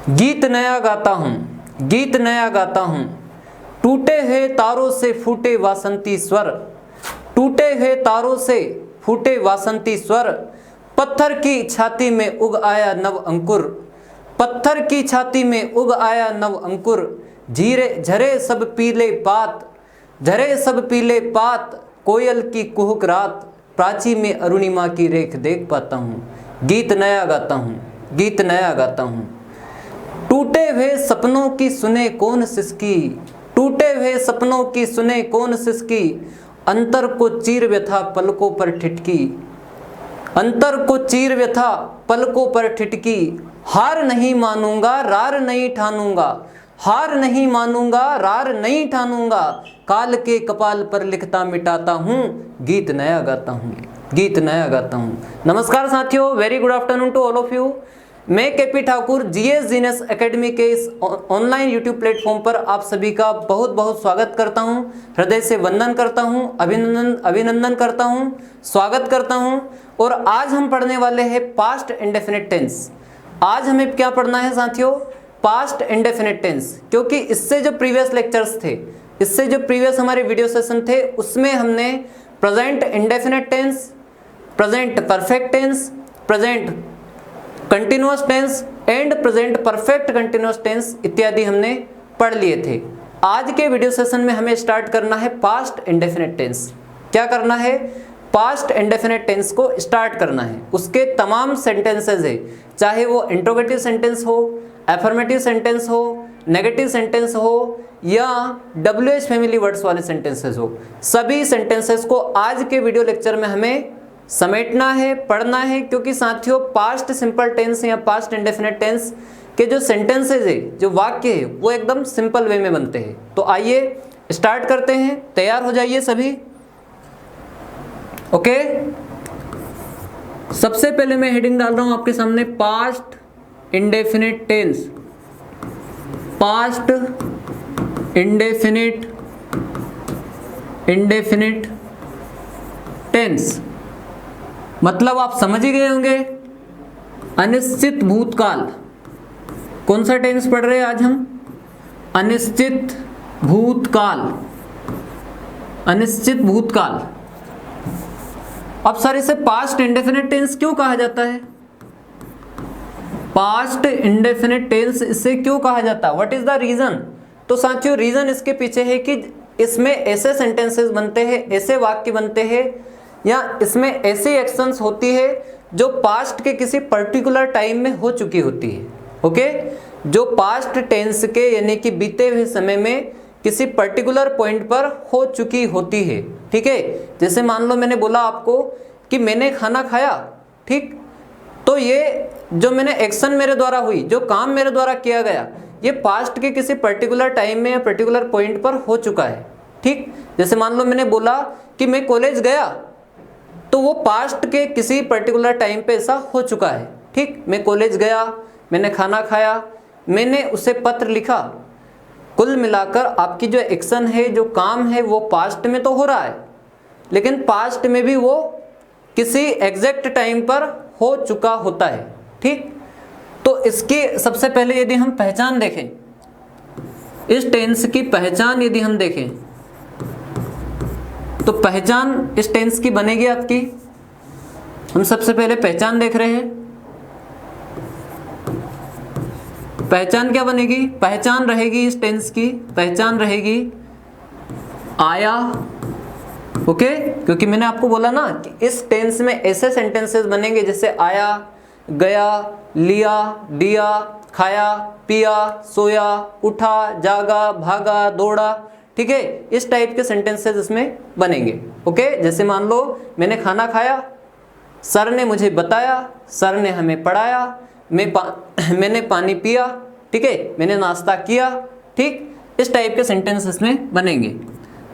गीत नया गाता हूँ, गीत नया गाता हूँ, टूटे हुए तारों से फूटे वासंती स्वर, टूटे हुए तारों से फूटे वासंती स्वर, पत्थर की छाती में उग आया नव अंकुर, पत्थर की छाती में उग आया नव अंकुर, झीरे झरे सब पीले पात, झरे सब पीले पात, कोयल की कुहुक रात, प्राची में अरुणिमा की रेख देख पाता हूँ, गीत नया गाता हूँ, गीत नया गाता हूँ। टूटे हुए सपनों की सुने कौन सिसकी, टूटे हुए सपनों की सुने कौन सिसकी, अंतर को चीर व्यथा पलकों पर ठिठकी, अंतर को चीर व्यथा पलकों पर ठिठकी, हार नहीं मानूंगा रार नहीं ठानूंगा, हार नहीं मानूंगा रार नहीं ठानूंगा, काल के कपाल पर लिखता मिटाता हूँ, गीत नया गाता हूँ, गीत नया गाता हूँ। नमस्कार साथियों, very good afternoon to all of you. मैं K P Thakur GS genius academy के इस ऑनलाइन यूट्यूब प्लेटफॉर्म पर आप सभी का बहुत बहुत स्वागत करता हूं, हृदय से वंदन करता हूं, अभिनंदन करता हूं, स्वागत करता हूं। और आज हम पढ़ने वाले हैं पास्ट इंडेफिनिट टेंस। आज हमें क्या पढ़ना है साथियों? Past indefinite tense. क्योंकि इससे जो प्रीवियस लेक्चर्स थे, इससे जो प्रीवियस हमारे वीडियो सेशन थे, उसमें हमने present indefinite tense, present perfect tense, present continuous tense and present perfect continuous tense इत्यादि हमने पढ़ लिए थे। आज के वीडियो सेशन में हमें स्टार्ट करना है पास्ट इंडेफिनिट टेंस। क्या करना है? पास्ट इंडेफिनिट टेंस को स्टार्ट करना है। उसके तमाम सेंटेंसेस है, चाहे वो इंट्रोगेटिव सेंटेंस हो, एफर्मेटिव सेंटेंस हो, नेगेटिव सेंटेंस हो या WH फैमिली वर्ड्स वाले सेंटेंसेस हो, सभी सेंटेंसेस को आज के वीडियो लेक्चर में हमें समेटना है, पढ़ना है। क्योंकि साथियों पास्ट सिंपल टेंस या पास्ट इंडेफिनिट टेंस के जो सेंटेंसेज है, जो वाक्य है, वो एकदम सिंपल वे में बनते हैं। तो आइए स्टार्ट करते हैं। तैयार हो जाइए सभी। ओके, सबसे पहले मैं हेडिंग डाल रहा हूं आपके सामने, past indefinite tense. Past indefinite tense मतलब आप समझ ही गए होंगे, अनिश्चित भूतकाल। कौन सा टेंस पढ़ रहे हैं आज हम? अनिश्चित भूतकाल, अनिश्चित भूतकाल। अब सर इसे पास्ट इंडेफिनिट टेंस क्यों कहा जाता है? पास्ट इंडेफिनिट टेंस इसे क्यों कहा जाता है? What is the reason? तो साथियों रीजन इसके पीछे है कि इसमें ऐसे सेंटेंसेस बनते हैं, ऐसे वाक्य बनते हैं, या इसमें ऐसी एक्शंस होती है जो पास्ट के किसी पर्टिकुलर टाइम में हो चुकी होती है। ओके, जो पास्ट टेंस के यानी कि बीते हुए समय में किसी पर्टिकुलर पॉइंट पर हो चुकी होती है। ठीक है, जैसे मान लो मैंने बोला आपको कि मैंने खाना खाया, ठीक, तो ये जो मैंने एक्शन मेरे द्वारा हुई, जो काम मेरे द्वारा किया गया, ये पास्ट के किसी पर्टिकुलर टाइम में या पर्टिकुलर पॉइंट पर हो चुका है। ठीक, जैसे मान लो मैंने बोला कि मैं कॉलेज गया, तो वो पास्ट के किसी पर्टिकुलर टाइम पे ऐसा हो चुका है। ठीक, मैं कॉलेज गया, मैंने खाना खाया, मैंने उसे पत्र लिखा। कुल मिलाकर आपकी जो एक्शन है, जो काम है, वो पास्ट में तो हो रहा है, लेकिन पास्ट में भी वो किसी एग्जैक्ट टाइम पर हो चुका होता है। ठीक, तो इसकी सबसे पहले यदि हम पहचान देखें, इस टेंस की पहचान यदि हम देखें, तो पहचान इस टेंस की बनेगी आपकी। हम सबसे पहले पहचान देख रहे हैं। पहचान क्या बनेगी? पहचान रहेगी इस टेंस की, पहचान रहेगी आया। ओके, क्योंकि मैंने आपको बोला ना कि इस टेंस में ऐसे सेंटेंसेस बनेंगे जैसे आया, गया, लिया, दिया, खाया, पिया, सोया, उठा, जागा, भागा, दौड़ा। ठीक है, इस टाइप के सेंटेंसेस इसमें बनेंगे। ओके, जैसे मान लो मैंने खाना खाया, सर ने मुझे बताया, सर ने हमें पढ़ाया, मैंने पानी पिया, ठीक है, मैंने नाश्ता किया। ठीक, इस टाइप के सेंटेंस इसमें बनेंगे।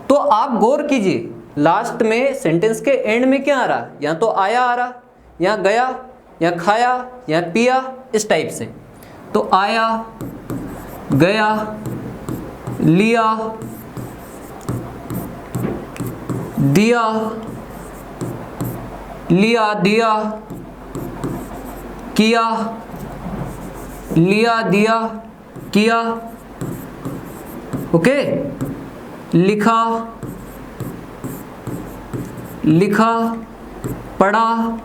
तो आप गौर कीजिए, लास्ट में सेंटेंस के एंड में क्या आ रहा? या तो आया आ रहा, या गया, या खाया, या पिया, इस टाइप से। तो आया, गया, लिया, दिया, लिया, दिया, किया, लिया, दिया, किया, ओके, लिखा, लिखा, पढ़ा,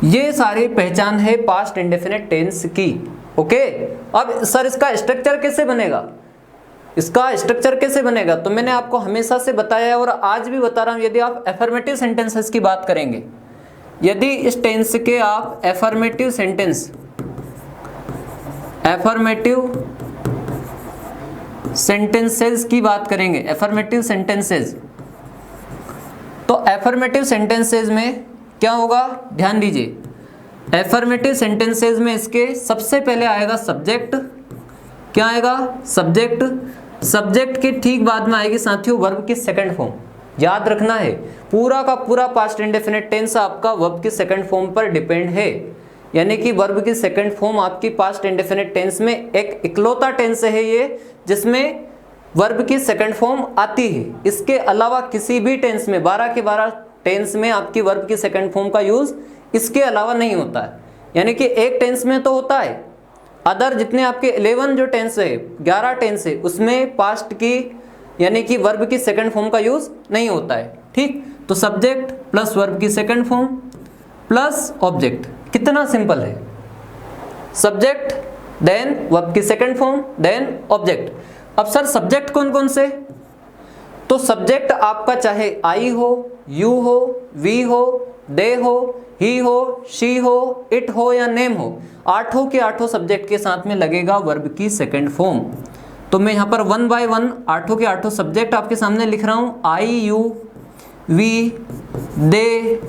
ये सारी पहचान है पास्ट इंडेफिनिट टेंस की। ओके, अब सर इसका स्ट्रक्चर कैसे बनेगा, इसका स्ट्रक्चर कैसे बनेगा, तो मैंने आपको हमेशा से बताया है और आज भी बता रहा हूं, यदि आप एफर्मेटिव सेंटेंसेस की बात करेंगे, यदि इस टेंस के आप एफर्मेटिव सेंटेंस, एफर्मेटिव सेंटेंसेस की बात करेंगे, एफर्मेटिव सेंटेंसेस, तो एफर्मेटिव सेंटेंसेस में क्या होगा, ध्यान दीजिए, एफर्मेटिव सेंटेंसेस में इसके सबसे पहले आएगा सब्जेक्ट, क्या आएगा, सब्जेक्ट, सब्जेक्ट के ठीक बाद में आएगी साथियों वर्ब की सेकंड फॉर्म। याद रखना है पूरा का पूरा पास्ट इंडेफिनिट टेंस आपका वर्ब की सेकंड फॉर्म पर डिपेंड है, यानी कि वर्ब की सेकंड फॉर्म आपकी पास्ट इंडेफिनिट टेंस में एक इकलौता टेंस है ये जिसमें वर्ब की सेकंड फॉर्म आती है। इसके अलावा किसी भी टेंस में 12 के 12 टेंस में आपकी वर्ब की सेकंड फॉर्म का यूज इसके अलावा नहीं होता है, यानी कि एक टेंस में तो होता है, अदर जितने आपके 11 जो टेंस है, 11 टेंस है, उसमें पास्ट की यानी कि वर्ब की सेकंड फॉर्म का यूज नहीं होता है। ठीक, तो सब्जेक्ट प्लस वर्ब की सेकंड फॉर्म प्लस ऑब्जेक्ट, कितना सिंपल है, सब्जेक्ट देन वर्ब की सेकंड फॉर्म देन ऑब्जेक्ट। अब सर सब्जेक्ट कौन कौन से, तो सब्जेक्ट आपका चाहे आई हो, यू हो, वी हो, दे हो, ही हो, शी हो, इट हो या नेम हो, आठों के आठों सब्जेक्ट के साथ में लगेगा वर्ब की सेकंड फॉर्म। तो मैं यहाँ पर 1 बाय 1 आठों के आठों सब्जेक्ट आपके सामने लिख रहा हूँ, I, you, we, they,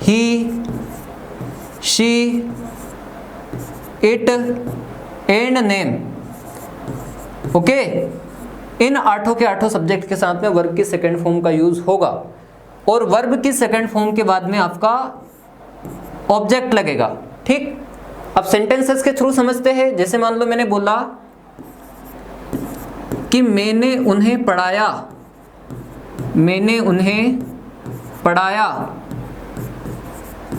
he, she, it and name. Okay, इन आठों के आठों सब्जेक्ट के साथ में वर्ब की सेकंड फॉर्म का यूज होगा और वर्ब की सेकंड फॉर्म के बाद में आपका ऑब्जेक्ट लगेगा। ठीक, अब सेंटेंसेस के थ्रू समझते हैं। जैसे मान लो मैंने बोला कि मैंने उन्हें पढ़ाया, मैंने उन्हें पढ़ाया,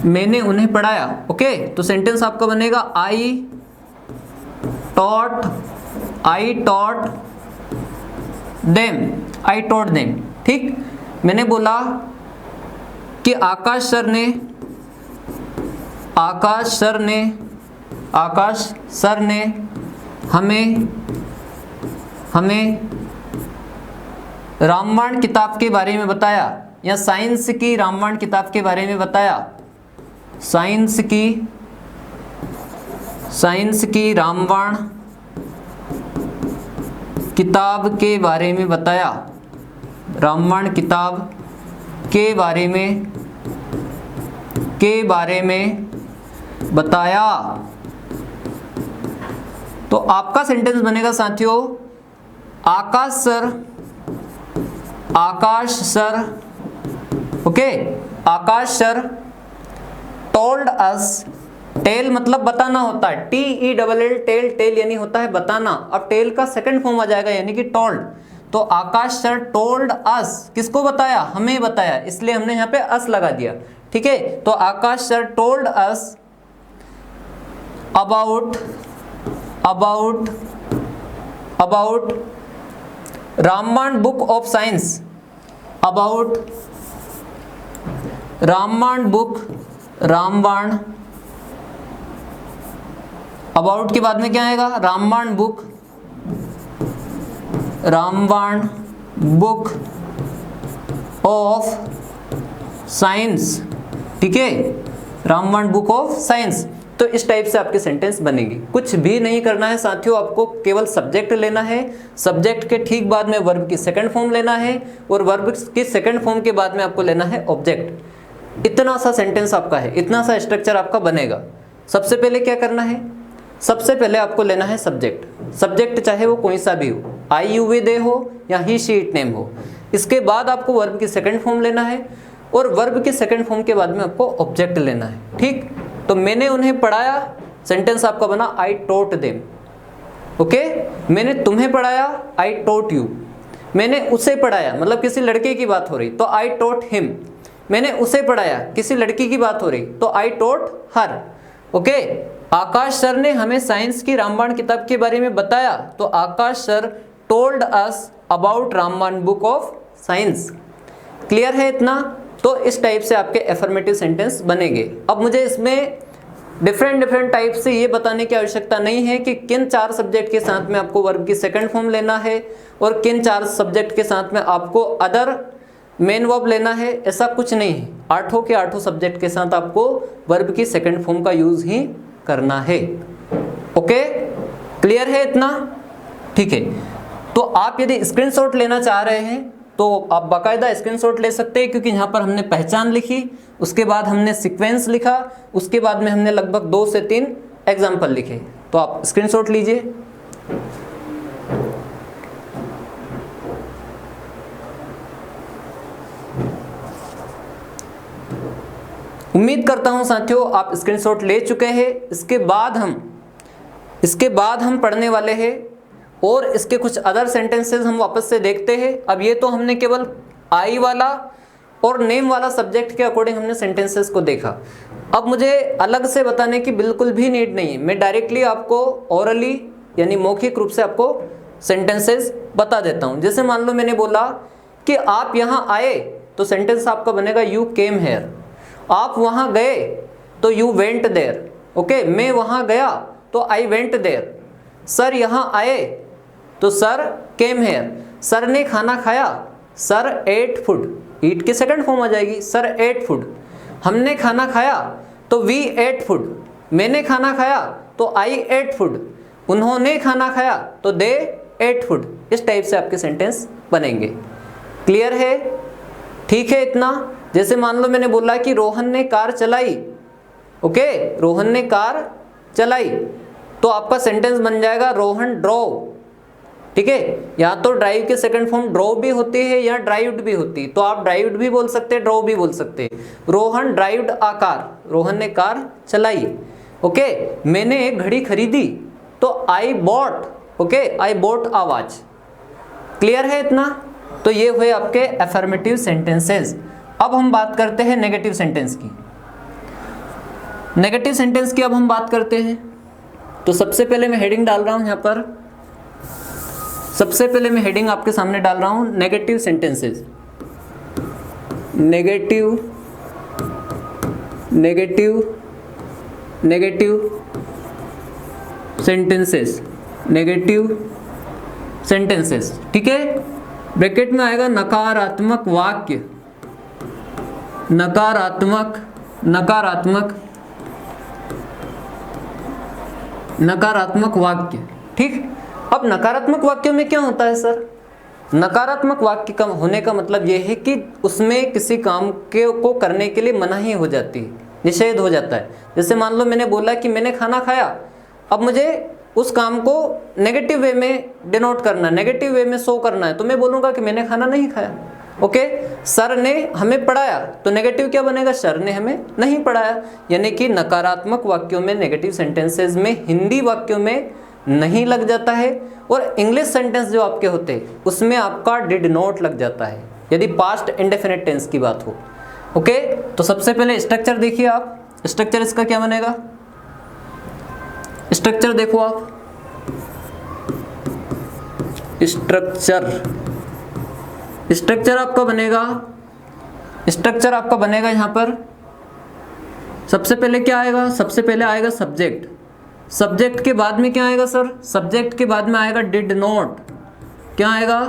मैंने उन्हें पढ़ाया। ओके, तो सेंटेंस आपका बनेगा I taught, I taught them, I taught them. ठीक, मैंने बोला कि आकाश सर ने, आकाश सर ने, आकाश सर ने हमें रामायण किताब के बारे में बताया, या साइंस की रामायण किताब के बारे में बताया, साइंस की रामायण किताब के बारे में बताया, रामायण किताब के बारे में बताया। तो आपका सेंटेंस बनेगा साथियों, आकाश सर, ओके, आकाश सर टोल्ड अस, टेल मतलब बताना होता है, TELL टेल, टेल यानी होता है बताना। अब टेल का सेकंड फॉर्म आ जाएगा यानी कि टोल्ड। तो आकाश सर टोल्ड अस, किसको बताया, हमें बताया, इसलिए हमने यहाँ पे अस लगा दिया। ठीक है, तो Akash sir told us about Ramayan book of science, about Ramayan book, Ramayan, about के बाद में क्या आएगा, Ramayan book, Ramayan book of science. ठीक है, रामायण बुक ऑफ साइंस। तो इस टाइप से आपके सेंटेंस बनेगी। कुछ भी नहीं करना है साथियों, आपको केवल सब्जेक्ट लेना है, सब्जेक्ट के ठीक बाद में वर्ब की सेकंड फॉर्म लेना है और वर्ब की सेकंड फॉर्म के बाद में आपको लेना है ऑब्जेक्ट। इतना सा सेंटेंस आपका है, इतना सा स्ट्रक्चर आपका बनेगा। सबसे पहले क्या करना है, सबसे पहले आपको लेना है सब्जेक्ट। सब्जेक्ट चाहे वो कोई सा भी हो, आई यू वी दे हो या ही शी इट नेम हो। इसके बाद आपको वर्ब की सेकंड फॉर्म लेना है और वर्ब की सेकंड फॉर्म के बाद में आपको ऑब्जेक्ट लेना है। ठीक, तो मैंने उन्हें पढ़ाया, सेंटेंस आपका बना आई टॉट देम। ओके, मैंने तुम्हें पढ़ाया, आई टॉट यू। मैंने उसे पढ़ाया, मतलब किसी लड़के की बात हो रही तो आई टॉट हिम। मैंने उसे पढ़ाया, किसी लड़की की बात हो रही तो I taught her. Okay, Akash sir ने हमें साइंस की रामबाण किताब के बारे में बताया, तो Akash sir told us about रामबाण बुक ऑफ साइंस। क्लियर है इतना? तो इस टाइप से आपके एफर्मेटिव सेंटेंस बनेंगे। अब मुझे इसमें डिफरेंट टाइप से ये बताने की आवश्यकता नहीं है कि किन 4 सब्जेक्ट के साथ में आपको वर्ब की सेकंड फॉर्म लेना है और किन 4 सब्जेक्ट के साथ में आपको अदर मेन वर्ब लेना है, ऐसा कुछ नहीं है। 8 के 8 सब्जेक्ट के साथ आपको वर्ब की सेकंड फॉर्म का यूज ही करना है। ओके, क्लियर है इतना? ठीक है, तो आप यदि स्क्रीनशॉट लेना चाह रहे हैं तो आप बाकायदा स्क्रीनशॉट ले सकते हैं, क्योंकि यहाँ पर हमने पहचान लिखी, उसके बाद हमने सीक्वेंस लिखा, उसके बाद में हमने लगभग 2 से 3 एग्जाम्पल लिखे। तो आप स्क्रीनशॉट लीजिए। उम्मीद करता हूं साथियों आप स्क्रीनशॉट ले चुके हैं। इसके बाद हम पढ़ने वाले हैं और इसके कुछ अदर सेंटेंसेस हम वापस से देखते हैं। अब ये तो हमने केवल आई वाला और नेम वाला सब्जेक्ट के अकॉर्डिंग हमने सेंटेंसेस को देखा। अब मुझे अलग से बताने की बिल्कुल भी नीड नहीं है, मैं डायरेक्टली आपको ओरली यानी मौखिक रूप से आपको सेंटेंसेस बता देता हूँ। जैसे मान लो मैंने बोला कि आप यहाँ आए, तो सेंटेंस आपका बनेगा यू केम हेयर। आप वहाँ गए तो यू वेंट देयर। ओके, मैं वहाँ गया तो आई वेंट देयर। सर यहाँ आए तो सर केम हेयर। सर ने खाना खाया, सर एट फूड। ईट की सेकंड फॉर्म आ जाएगी, सर एट फूड। हमने खाना खाया तो वी एट फूड। मैंने खाना खाया तो आई एट फूड। उन्होंने खाना खाया तो दे एट फूड। इस टाइप से आपके सेंटेंस बनेंगे। क्लियर है? ठीक है इतना? जैसे मान लो मैंने बोला कि रोहन ने कार चलाई। ओके, रोहन ने कार चलाई, तो आपका सेंटेंस बन जाएगा रोहन ड्रोव। ठीक है, या तो ड्राइव के सेकंड फॉर्म ड्रोव भी होती है या ड्राइव्ड भी होती है, तो आप ड्राइव्ड भी बोल सकते हैं, ड्रोव भी बोल सकते हैं। Rohan drived a car, Rohan ने कार चलाई। ओके, मैंने एक घड़ी खरीदी तो I bought. Okay, I bought a watch. Clear है इतना? तो ये हुए आपके एफर्मेटिव सेंटेंसेस। अब हम बात करते हैं नेगेटिव सेंटेंस की। नेगेटिव सेंटेंस की अब हम बात करते हैं। तो सबसे पहले मैं हेडिंग डाल रहा हूं यहाँ पर। सबसे पहले मैं हेडिंग आपके सामने डाल रहा हूं negative sentences. Negative sentences, negative sentences. ठीक है, ब्रैकेट में आएगा नकारात्मक वाक्य। नकारात्मक वाक्य। ठीक, अब नकारात्मक वाक्यों में क्या होता है सर? नकारात्मक वाक्य का होने का मतलब यह है कि उसमें किसी काम को करने के लिए मनाही हो जाती है, निषेध हो जाता है। जैसे मान लो मैंने बोला कि मैंने खाना खाया, अब मुझे उस काम को नेगेटिव वे में डिनोट करना, नेगेटिव वे में शो करना है, तो मैं बोलूँगा कि मैंने खाना नहीं खाया। ओके, सर ने हमें पढ़ाया, तो नेगेटिव क्या बनेगा? सर ने हमें नहीं पढ़ाया। यानी कि नकारात्मक वाक्यों में, नेगेटिव सेंटेंसेस में हिंदी वाक्यों में नहीं लग जाता है, और इंग्लिश सेंटेंस जो आपके होते हैं उसमें आपका डिड नॉट लग जाता है, यदि पास्ट इंडेफिनिट टेंस की बात हो। ओके, तो सबसे पहले स्ट्रक्चर देखिए आप। स्ट्रक्चर इसका क्या बनेगा? स्ट्रक्चर देखो आप। स्ट्रक्चर आपका बनेगा यहाँ पर। सबसे पहले क्या आएगा? सबसे पहले आएगा सब्जेक्ट। सब्जेक्ट के बाद में क्या आएगा सर? सब्जेक्ट के बाद में आएगा डिड नॉट। क्या आएगा?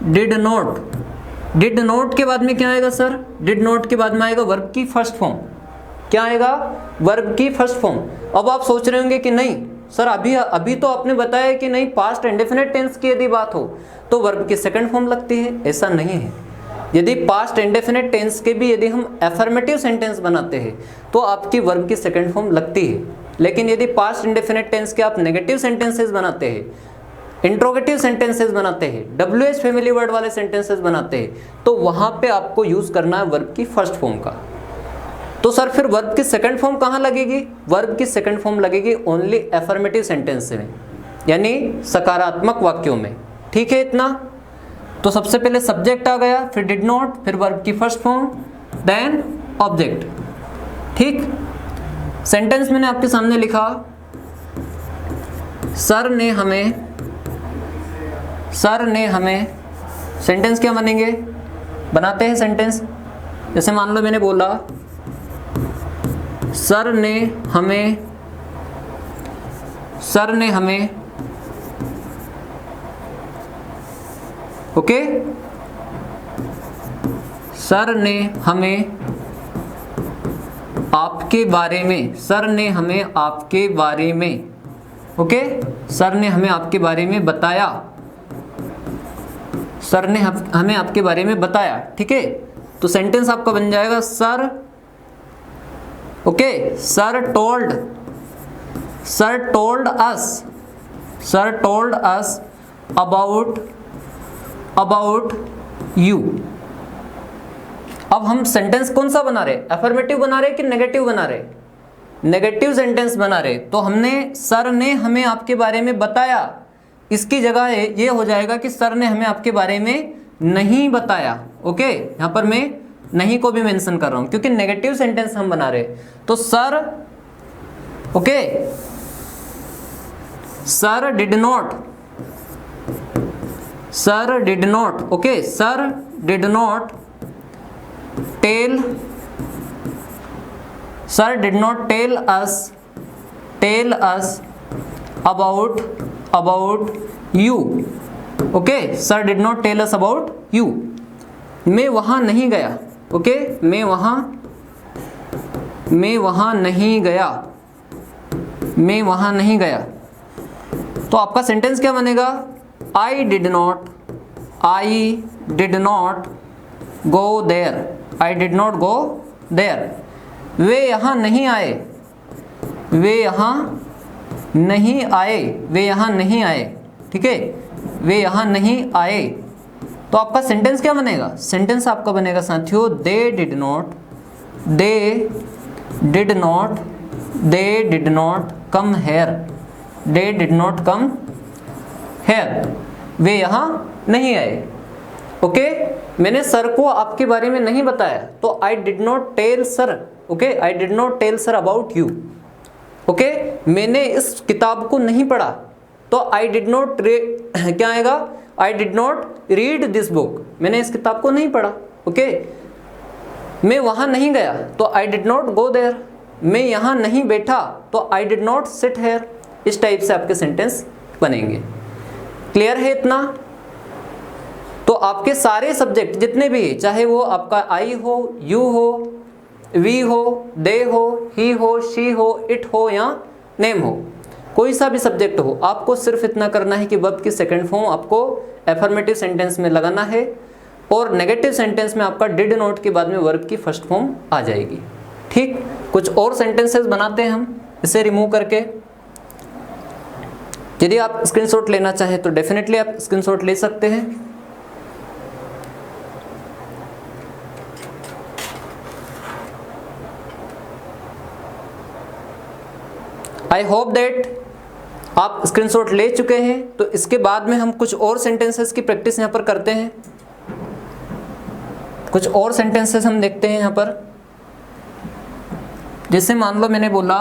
Did not. डिड नॉट के बाद में क्या आएगा सर? डिड नॉट के बाद में आएगा वर्ब की फर्स्ट फॉर्म। क्या आएगा? वर्ब की फर्स्ट फॉर्म। अब आप सोच रहे होंगे कि नहीं सर, अभी तो आपने बताया कि नहीं, पास्ट इंडेफिनिट टेंस की यदि बात हो तो वर्ब की सेकंड फॉर्म लगती है। ऐसा नहीं है। यदि पास्ट इंडेफिनिट टेंस के भी यदि हम एफर्मेटिव सेंटेंस बनाते हैं तो आपकी वर्ब की सेकंड फॉर्म लगती है। लेकिन यदि पास्ट इंडेफिनिट टेंस के आप नेगेटिव सेंटेंसेस बनाते हैं, इंट्रोगेटिव सेंटेंसेस बनाते हैं, WH फैमिली वर्ड वाले सेंटेंसेस बनाते हैं, तो वहां पे आपको यूज करना है वर्ब की फर्स्ट फॉर्म का। तो सर फिर वर्ब की सेकंड फॉर्म कहाँ लगेगी? वर्ब की सेकंड फॉर्म लगेगी ओनली एफर्मेटिव सेंटेंस में, यानी सकारात्मक वाक्यों में। ठीक है इतना? तो सबसे पहले सब्जेक्ट आ गया, फिर डिड नॉट, फिर वर्ब की फर्स्ट फॉर्म, देन ऑब्जेक्ट। ठीक, सेंटेंस मैंने आपके सामने लिखा, सर ने हमें, सेंटेंस क्या बनेंगे, बनाते हैं सेंटेंस। जैसे मान लो मैंने बोला सर ने हमें ओके, सर ने हमें आपके बारे में, सर ने हमें आपके बारे में, ओके, सर ने हमें आपके बारे में बताया, सर ने हमें आपके बारे में बताया। ठीक है, तो सेंटेंस आपका बन जाएगा sir, okay, sir told us about you. अब हम सेंटेंस कौन सा बना रहे, अफर्मेटिव बना रहे कि नेगेटिव बना रहे, नेगेटिव सेंटेंस बना रहे। तो हमने सर ने हमें आपके बारे में बताया, इसकी जगह ये हो जाएगा कि सर ने हमें आपके बारे में नहीं बताया। ओके, यहां पर मैं नहीं को भी मेंशन कर रहा हूं क्योंकि नेगेटिव सेंटेंस हम बना रहे। तो sir, okay, sir did not, okay, sir did not tell us about you. Okay, sir did not tell us about you. मैं वहां नहीं गया, ओके, मैं वहां नहीं गया। तो आपका सेंटेंस क्या बनेगा, I did not go there. वे यहाँ नहीं आए, ठीक है, वे यहाँ नहीं आए। तो आपका सेंटेंस क्या बनेगा, सेंटेंस आपका बनेगा साथियों, they did not come here, वे यहाँ नहीं आए। ओके, मैंने सर को आपके बारे में नहीं बताया, तो I did not tell sir, okay, I did not tell sir about you. Okay, मैंने इस किताब को नहीं पढ़ा, तो आई डिड नॉट क्या आएगा, आई did not read this book, मैंने इस किताब को नहीं पढ़ा। ओके, मैं वहां नहीं गया, तो I did not go there. मैं यहाँ नहीं बैठा, तो I did not sit here. इस टाइप से आपके सेंटेंस बनेंगे। क्लियर है इतना? तो आपके सारे सब्जेक्ट जितने भी, चाहे वो आपका आई हो, यू हो, वी हो, दे हो, ही हो, शी हो, इट हो या नेम हो, कोई सा भी सब्जेक्ट हो, आपको सिर्फ इतना करना है कि वर्ब की सेकंड फॉर्म आपको एफर्मेटिव सेंटेंस में लगाना है और नेगेटिव सेंटेंस में आपका डिड नॉट के बाद में वर्ब की फर्स्ट फॉर्म आ जाएगी। ठीक, कुछ और सेंटेंसेस बनाते हैं हम इसे रिमूव करके। यदि आप स्क्रीनशॉट लेना चाहें तो डेफिनेटली आप स्क्रीनशॉट ले सकते हैं। आई होप दैट आप स्क्रीनशॉट ले चुके हैं। तो इसके बाद में हम कुछ और सेंटेंसेस की प्रैक्टिस यहाँ पर करते हैं। कुछ और सेंटेंसेस हम देखते हैं यहाँ पर। जैसे मान लो मैंने बोला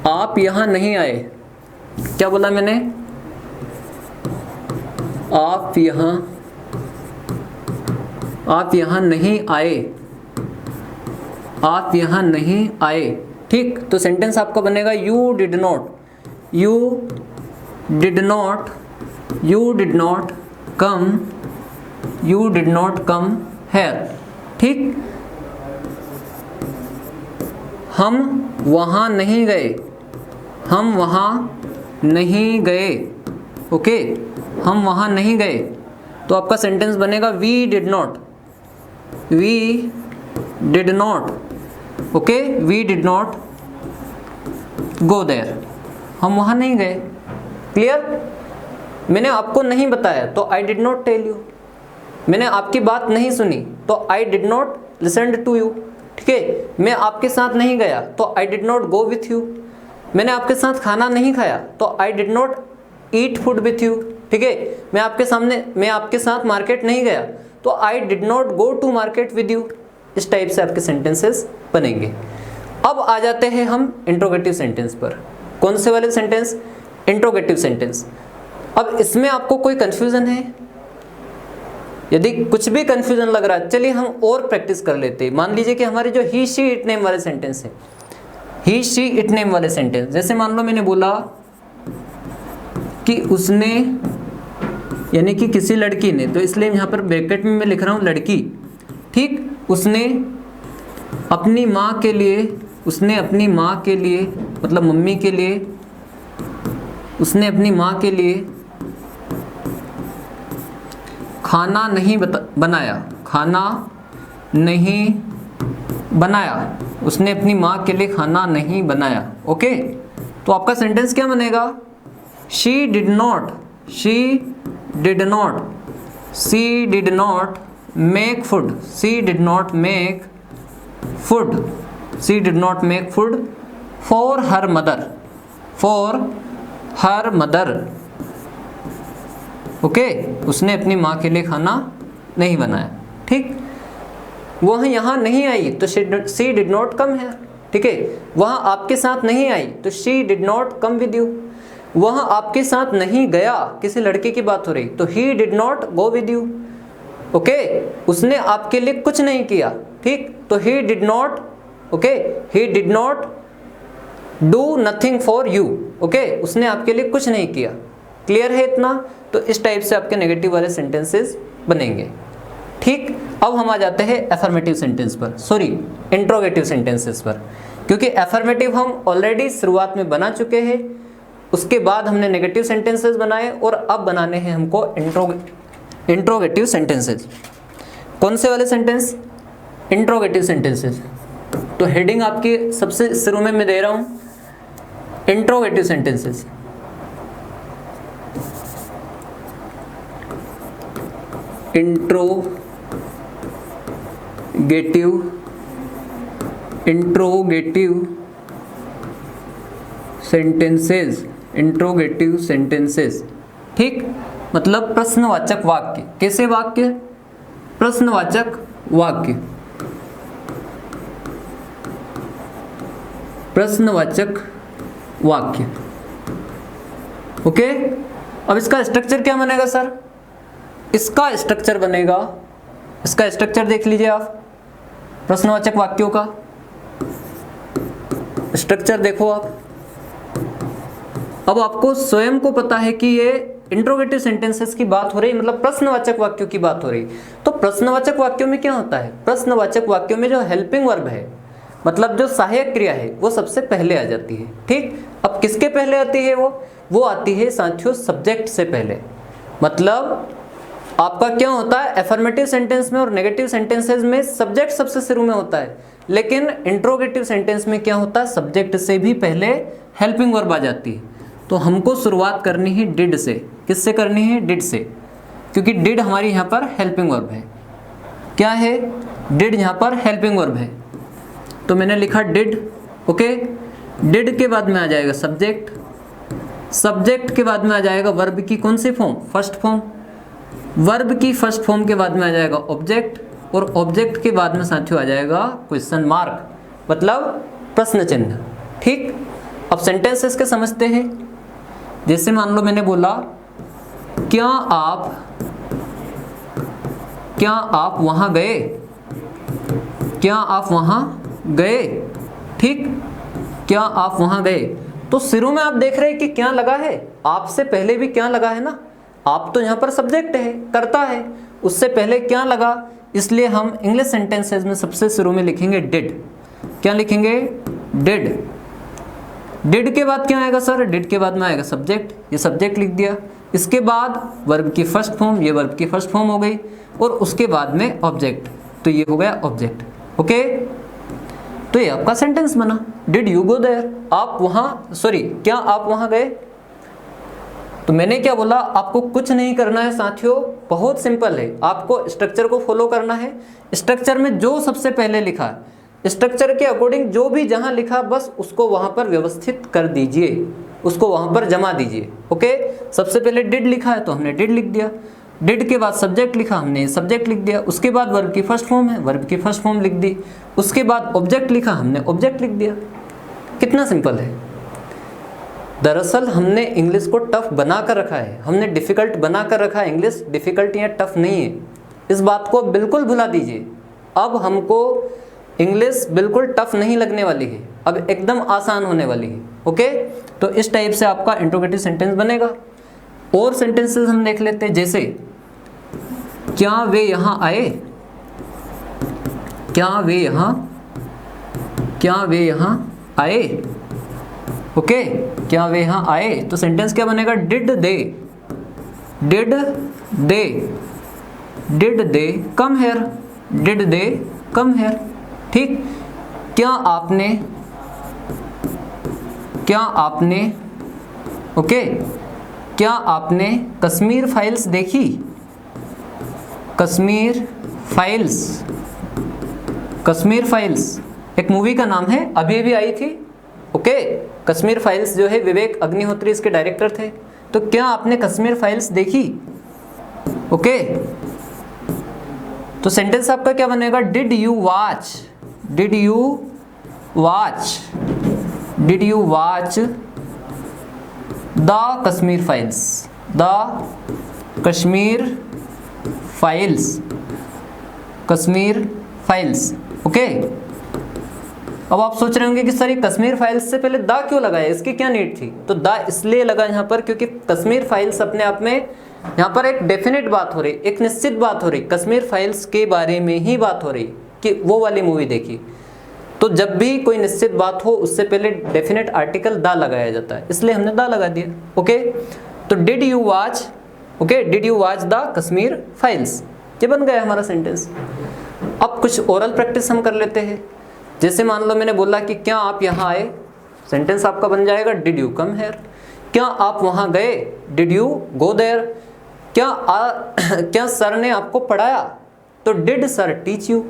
आप यहाँ नहीं आए। क्या बोला मैंने? आप यहाँ नहीं आए। आप यहाँ नहीं आए। ठीक, तो सेंटेंस आपका बनेगा you did not come hair. ठीक, हम वहाँ नहीं गए। ओके, हम वहाँ नहीं गए। तो आपका सेंटेंस बनेगा we did not okay, we did not go there. हम वहाँ नहीं गए। क्लियर? मैंने आपको नहीं बताया तो I did not tell you. मैंने आपकी बात नहीं सुनी तो I did not listen to you. ठीक है, मैं आपके साथ नहीं गया तो I did not go with you. मैंने आपके साथ खाना नहीं खाया तो I did not eat food with you. ठीक है, मैं आपके साथ मार्केट नहीं गया तो I did not go to market with you. इस टाइप से आपके सेंटेंसेस बनेंगे। अब आ जाते हैं हम इंट्रोगेटिव सेंटेंस पर। कौन से वाले सेंटेंस? Interrogative sentence. अब इसमें आपको कोई कंफ्यूजन है? यदि कुछ भी कंफ्यूजन लग रहा है, चलिए हम और प्रैक्टिस कर लेते हैं। मान लीजिए कि हमारे जो ही शी इट नेम वाले सेंटेंस है, ही शी इट नेम वाले सेंटेंस, जैसे मान लो मैंने बोला कि उसने, यानी कि किसी लड़की ने, तो इसलिए यहाँ पर ब्रैकेट में मैं लिख रहा हूँ लड़की, ठीक। उसने अपनी माँ के लिए, उसने अपनी माँ के लिए मतलब मम्मी के लिए, उसने अपनी माँ के लिए खाना नहीं बनाया, खाना नहीं बनाया, उसने अपनी माँ के लिए खाना नहीं बनाया। ओके, तो आपका सेंटेंस क्या बनेगा? She did not, she did not, she did not make food, she did not make food, she did not make food for her mother, for her mother. Okay, उसने अपनी माँ के लिए खाना नहीं बनाया, ठीक। वह यहाँ नहीं आई तो शी डिड नॉट कम है, ठीक है। वह आपके साथ नहीं आई तो she did not come with you. वह आपके साथ नहीं गया, किसी लड़के की बात हो रही, तो he did not go with you. Okay, उसने आपके लिए कुछ नहीं किया, ठीक, तो he did not, okay, he did not do nothing for you. Okay, उसने आपके लिए कुछ नहीं किया। क्लियर है इतना? तो इस टाइप से आपके नेगेटिव वाले सेंटेंसेस बनेंगे, ठीक। अब हम आ जाते हैं एफर्मेटिव सेंटेंस पर, सॉरी इंट्रोगेटिव सेंटेंसेस पर, क्योंकि एफर्मेटिव हम ऑलरेडी शुरुआत में बना चुके हैं, उसके बाद हमने नेगेटिव सेंटेंसेस बनाए और अब बनाने हैं हमको इंट्रोगेटिव सेंटेंसेस। कौन से वाले सेंटेंस? Interrogative sentences. तो हेडिंग आपकी सबसे शुरू में मैं दे रहा हूं, interrogative sentences. Interrogative sentences, interrogative sentences, ठीक, मतलब प्रश्नवाचक वाक्य। कैसे वाक्य? प्रश्नवाचक वाक्य, प्रश्नवाचक वाक्य। ओके, अब इसका स्ट्रक्चर क्या बनेगा सर? इसका स्ट्रक्चर बनेगा, इसका स्ट्रक्चर देख लीजिए आप, प्रश्नवाचक वाक्यों का स्ट्रक्चर देखो आप। अब आपको स्वयं को पता है कि ये इंट्रोगेटिव सेंटेंसेस की बात हो रही, मतलब प्रश्नवाचक वाक्यों की बात हो रही। तो प्रश्नवाचक वाक्यों में क्या होता है? प्रश्नवाचक वाक्यों में जो हेल्पिंग वर्ब है, मतलब जो सहायक क्रिया है, वो सबसे पहले आ जाती है, ठीक। अब किसके पहले आती है? वो आती है साथियों सब्जेक्ट से पहले। मतलब आपका क्या होता है, एफर्मेटिव सेंटेंस में और नेगेटिव सेंटेंसेस में सब्जेक्ट सबसे शुरू में होता है, लेकिन इंट्रोगेटिव सेंटेंस में क्या होता है, सब्जेक्ट से भी पहले हेल्पिंग वर्ब आ जाती है। तो हमको शुरुआत करनी है डिड से। किससे करनी है? डिड से, क्योंकि डिड हमारी यहाँ पर हेल्पिंग वर्ब है। क्या है? डिड यहाँ पर हेल्पिंग वर्ब है। तो मैंने लिखा डिड, ओके। डिड के बाद में आ जाएगा सब्जेक्ट, सब्जेक्ट के बाद में आ जाएगा वर्ब की कौन सी फॉर्म? First form. वर्ब की फर्स्ट फॉर्म के बाद में आ जाएगा ऑब्जेक्ट, और ऑब्जेक्ट के बाद में साथियों आ जाएगा क्वेश्चन मार्क, मतलब प्रश्न चिन्ह, ठीक। अब सेंटेंसेस के समझते हैं। जैसे मान लो मैंने बोला क्या आप वहां गए? क्या आप वहां गए? ठीक, क्या आप वहां गए? तो शुरू में आप देख रहे हैं कि क्या लगा है, आपसे पहले भी क्या लगा है ना। आप तो यहाँ पर सब्जेक्ट है, करता है, उससे पहले क्या लगा, इसलिए हम इंग्लिश सेंटेंसेस में सबसे शुरू में लिखेंगे डिड। क्या लिखेंगे? डिड। डिड के बाद क्या आएगा सर? डिड के बाद में आएगा सब्जेक्ट, ये सब्जेक्ट लिख दिया। इसके बाद वर्ब की फर्स्ट फॉर्म, ये वर्ब की फर्स्ट फॉर्म हो गई, और उसके बाद में ऑब्जेक्ट, तो ये हो गया ऑब्जेक्ट। ओके, तो ये आपका सेंटेंस बना, डिड यू गो देयर? आप वहां, सॉरी, क्या आप वहां गए? तो मैंने क्या बोला, आपको कुछ नहीं करना है साथियों, बहुत सिंपल है, आपको स्ट्रक्चर को फॉलो करना है। स्ट्रक्चर में जो सबसे पहले लिखा है, स्ट्रक्चर के अकॉर्डिंग जो भी जहां लिखा बस उसको वहां पर व्यवस्थित कर दीजिए, उसको वहां पर जमा दीजिए। ओके, सबसे पहले डिड लिखा है तो हमने डिड लिख दिया। डिड के बाद सब्जेक्ट लिखा, हमने सब्जेक्ट लिख दिया। उसके बाद वर्ब की फर्स्ट फॉर्म है, वर्ब की फर्स्ट फॉर्म लिख दी। उसके बाद ऑब्जेक्ट लिखा, हमने ऑब्जेक्ट लिख दिया। कितना सिंपल है। दरअसल हमने इंग्लिश को टफ बना कर रखा है, हमने डिफ़िकल्ट बना कर रखा है। इंग्लिश डिफ़िकल्ट या टफ नहीं है, इस बात को बिल्कुल भुला दीजिए। अब हमको इंग्लिश बिल्कुल टफ नहीं लगने वाली है, अब एकदम आसान होने वाली है। ओके, तो इस टाइप से आपका इंट्रोगेटिव सेंटेंस बनेगा। और सेंटेंसेस हम देख लेते हैं, जैसे क्या वे यहाँ आए, क्या वे यहाँ आए। ओके, क्या वे यहाँ आए, तो सेंटेंस क्या बनेगा, did they come hair, did they come hair. ठीक, क्या आपने ओके, क्या आपने कश्मीर फाइल्स देखी, कश्मीर फाइल्स एक मूवी का नाम है, अभी अभी आई थी। ओके, कश्मीर फाइल्स जो है विवेक अग्निहोत्री इसके डायरेक्टर थे। तो क्या आपने कश्मीर फाइल्स देखी। ओके, तो सेंटेंस आपका क्या बनेगा, did you watch the Kashmir files. Okay, अब आप सोच रहे होंगे कि सर ये कश्मीर फाइल्स से पहले द क्यों लगाया, इसकी क्या नीड थी। तो द इसलिए लगा यहाँ पर क्योंकि कश्मीर फाइल्स अपने आप में यहाँ पर एक डेफिनेट बात हो रही, एक निश्चित बात हो रही, कश्मीर फाइल्स के बारे में ही बात हो रही कि वो वाली मूवी देखी। तो जब भी कोई निश्चित बात हो उससे पहले डेफिनेट आर्टिकल द लगाया जाता है, इसलिए हमने द लगा दिया। ओके, तो did you watch the Kashmir files, ये बन गया हमारा सेंटेंस। अब कुछ ओरल प्रैक्टिस हम कर लेते हैं। जैसे मान लो मैंने बोला कि क्या आप यहाँ आए, सेंटेंस आपका बन जाएगा डिड यू कम हेयर। क्या आप वहाँ गए, डिड यू गो देयर। क्या सर ने आपको पढ़ाया, तो डिड सर टीच यू।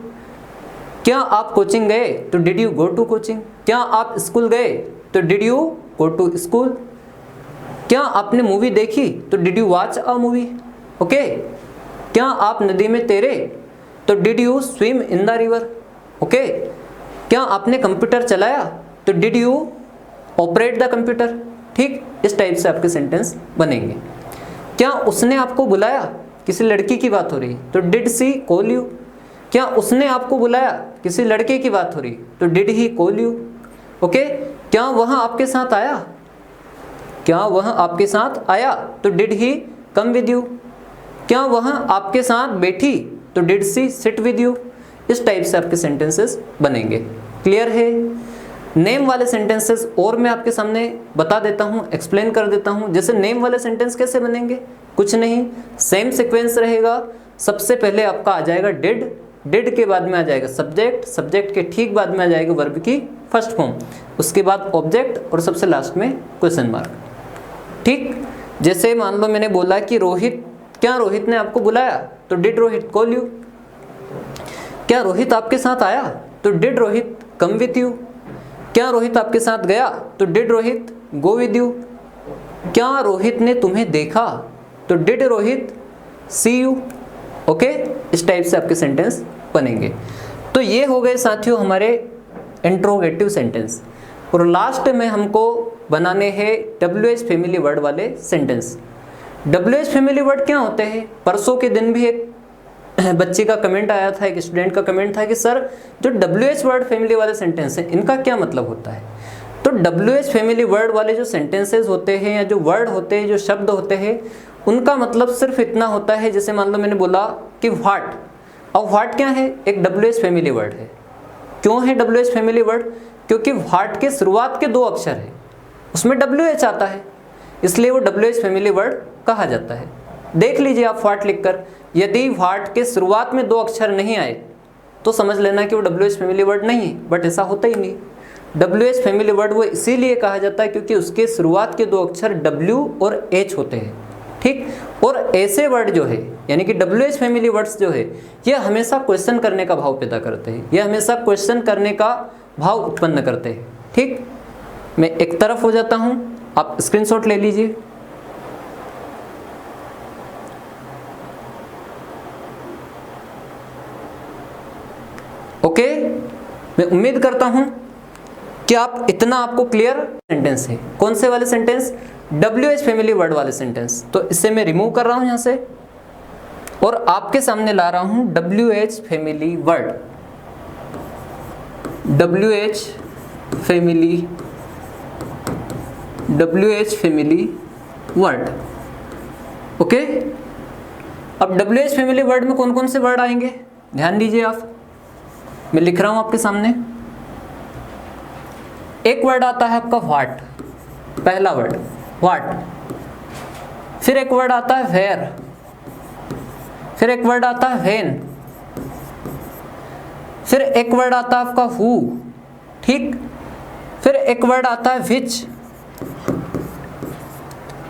क्या आप कोचिंग गए, तो did you go to coaching. क्या आप स्कूल गए, तो did you go to school. क्या आपने मूवी देखी, तो did you watch a movie. Okay, क्या आप नदी में तैरे, तो did you swim in the river. Okay, क्या आपने कंप्यूटर चलाया, तो did you operate the computer. ठीक, इस टाइप से आपके सेंटेंस बनेंगे। क्या उसने आपको बुलाया, किसी लड़की की बात हो रही, तो डिड सी कॉल यू। क्या उसने आपको बुलाया, किसी लड़के की बात हो रही, तो did he call you. Okay, क्या वह आपके साथ आया, तो did he come with you. क्या वह आपके साथ बैठी, तो did she sit with you. इस टाइप से आपके सेंटेंसेस बनेंगे। क्लियर है। नेम वाले सेंटेंसेस और मैं आपके सामने बता देता हूँ, एक्सप्लेन कर देता हूँ। जैसे नेम वाले सेंटेंस कैसे बनेंगे, कुछ नहीं, सेम सीक्वेंस रहेगा। सबसे पहले आपका आ जाएगा डिड के बाद में आ जाएगा सब्जेक्ट के ठीक बाद में आ जाएगा वर्ब की फर्स्ट फॉर्म, उसके बाद ऑब्जेक्ट और सबसे लास्ट में क्वेश्चन मार्क। ठीक, जैसे मान लो मैंने बोला कि क्या रोहित ने आपको बुलाया, तो डिड रोहित कॉल यू। क्या रोहित आपके साथ आया, तो did Rohit come with you. क्या रोहित आपके साथ गया, तो did Rohit go with you. क्या रोहित ने तुम्हें देखा, तो did Rohit see you. Okay, इस टाइप से आपके सेंटेंस बनेंगे। तो ये हो गए साथियों हमारे इंट्रोगेटिव सेंटेंस। और लास्ट में हमको बनाने हैं WH फैमिली वर्ड वाले सेंटेंस। WH फैमिली वर्ड क्या होते हैं। परसों के दिन भी एक बच्चे का कमेंट आया था, एक स्टूडेंट का कमेंट था कि सर जो WH वर्ड फैमिली वाले सेंटेंस हैं इनका क्या मतलब होता है। तो WH फैमिली वर्ड वाले जो सेंटेंसेस होते हैं या जो वर्ड होते हैं, जो शब्द होते हैं, उनका मतलब सिर्फ इतना होता है, जैसे मान लो मैंने बोला कि व्हाट। अब व्हाट क्या है, एक WH फैमिली वर्ड है। क्यों है WH फैमिली वर्ड, क्योंकि व्हाट के शुरुआत के 2 अक्षर है, उसमें WH आता है, इसलिए वो WH फैमिली वर्ड कहा जाता है। देख लीजिए आप व्हाट लिखकर, यदि व्हाट के शुरुआत में 2 अक्षर नहीं आए तो समझ लेना कि वो WH फैमिली वर्ड नहीं है, बट ऐसा होता ही नहीं। WH फैमिली वर्ड वो इसीलिए कहा जाता है क्योंकि उसके शुरुआत के 2 अक्षर W और H होते हैं। ठीक, और ऐसे वर्ड जो है यानी कि WH फैमिली वर्ड्स जो है ये हमेशा क्वेश्चन करने का भाव पैदा करते हैं, ये हमेशा क्वेश्चन करने का भाव उत्पन्न करते हैं। ठीक, मैं एक तरफ हो जाता हूं, आप स्क्रीनशॉट ले लीजिए। ओके, मैं उम्मीद करता हूं कि आप इतना आपको क्लियर सेंटेंस है। कौन से वाले सेंटेंस? WH फैमिली वर्ड वाले सेंटेंस। तो इसे मैं रिमूव कर रहा हूं यहां से और आपके सामने ला रहा हूं WH family word, WH family word. Okay, अब WH फैमिली वर्ड में कौन कौन से वर्ड आएंगे ध्यान दीजिए आप, मैं लिख रहा हूं आपके सामने। एक वर्ड आता है आपका व्हाट, पहला वर्ड व्हाट। फिर एक वर्ड आता है वेयर, फिर एक वर्ड आता है व्हेन, फिर एक वर्ड आता है आपका हु, ठीक। फिर एक वर्ड आता है विच,